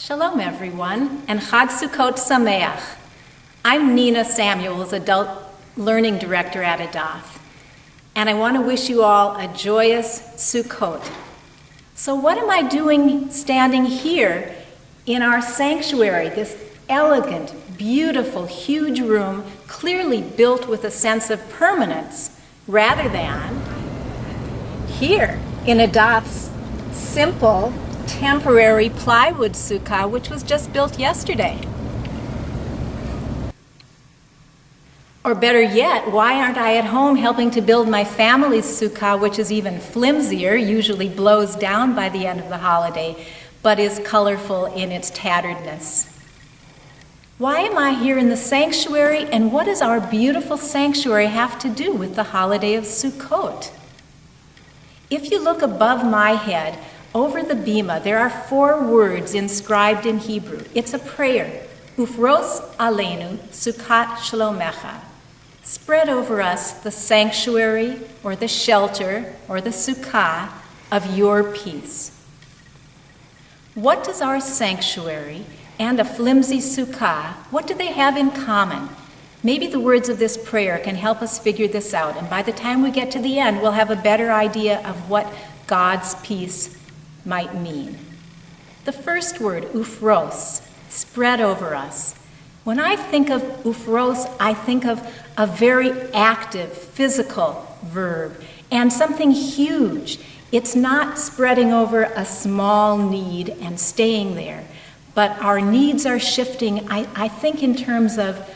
Shalom, everyone, and Chag Sukkot Sameach. I'm Nina Samuels, Adult Learning Director at Adath, and I want to wish you all a joyous Sukkot. So what am I doing standing here in our sanctuary, this elegant, beautiful, huge room, clearly built with a sense of permanence, rather than here in Adath's simple, temporary plywood sukkah, which was just built yesterday? Or better yet, why aren't I at home helping to build my family's sukkah, which is even flimsier, usually blows down by the end of the holiday, but is colorful in its tatteredness? Why am I here in the sanctuary, and what does our beautiful sanctuary have to do with the holiday of Sukkot? If you look above my head, over the bima, there are 4 words inscribed in Hebrew. It's a prayer. Ufros aleinu sukkot shlomecha. Spread over us the sanctuary, or the shelter, or the sukkah of your peace. What does our sanctuary and a flimsy sukkah, what do they have in common? Maybe the words of this prayer can help us figure this out, and by the time we get to the end, we'll have a better idea of what God's peace might mean. The first word, ufros, spread over us. When I think of ufros, I think of a very active, physical verb and something huge. It's not spreading over a small need and staying there, but our needs are shifting, I think, in terms of,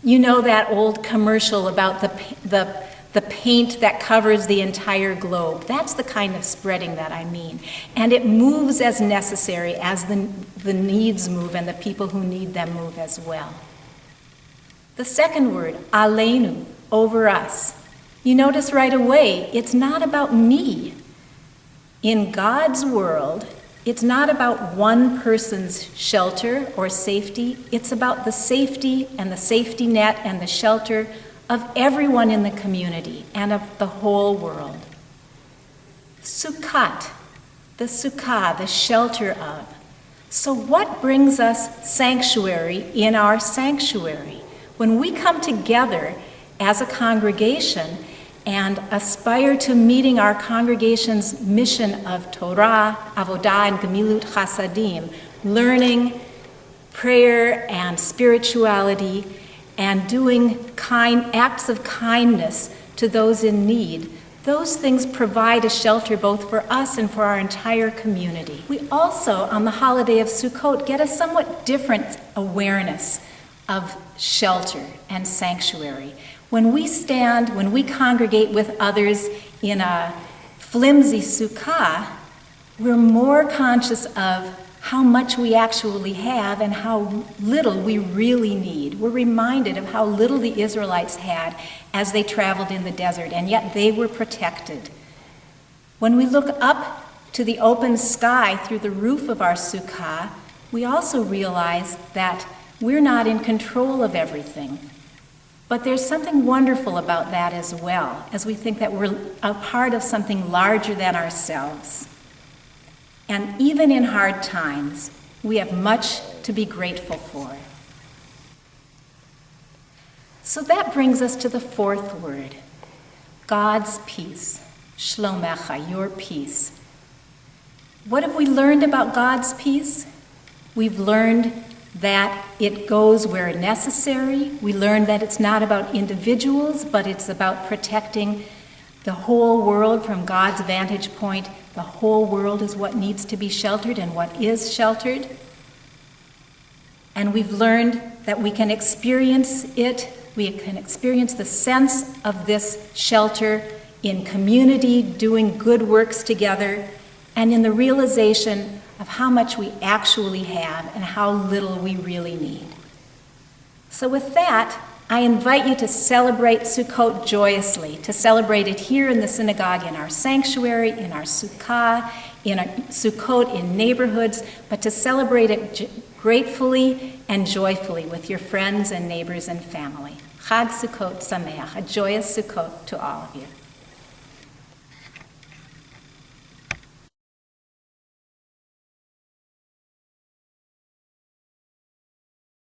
you know, that old commercial about the paint that covers the entire globe. That's the kind of spreading that I mean. And it moves as necessary as the needs move and the people who need them move as well. The second word, aleinu, over us. You notice right away, it's not about me. In God's world, it's not about one person's shelter or safety. It's about the safety and the safety net and the shelter of everyone in the community and of the whole world. Sukkot, the sukkah, the shelter of. So what brings us sanctuary in our sanctuary? When we come together as a congregation and aspire to meeting our congregation's mission of Torah, Avodah, and Gemilut Chasadim, learning, prayer, and spirituality, and doing acts of kindness to those in need, those things provide a shelter both for us and for our entire community. We also, on the holiday of Sukkot, get a somewhat different awareness of shelter and sanctuary. When we congregate with others in a flimsy sukkah, we're more conscious of how much we actually have and how little we really need. We're reminded of how little the Israelites had as they traveled in the desert, and yet they were protected. When we look up to the open sky through the roof of our sukkah, we also realize that we're not in control of everything. But there's something wonderful about that as well, as we think that we're a part of something larger than ourselves. And even in hard times, we have much to be grateful for. So that brings us to the 4th word, God's peace, shlomecha, your peace. What have we learned about God's peace? We've learned that it goes where necessary. We learned that it's not about individuals, but it's about protecting the whole world from God's vantage point. The whole world is what needs to be sheltered and what is sheltered. And we've learned that we can experience it, we can experience the sense of this shelter in community, doing good works together, and in the realization of how much we actually have and how little we really need. So with that, I invite you to celebrate Sukkot joyously, to celebrate it here in the synagogue, in our sanctuary, in our sukkah, in our Sukkot, in neighborhoods, but to celebrate it gratefully and joyfully with your friends and neighbors and family. Chag Sukkot Sameach, a joyous Sukkot to all of you.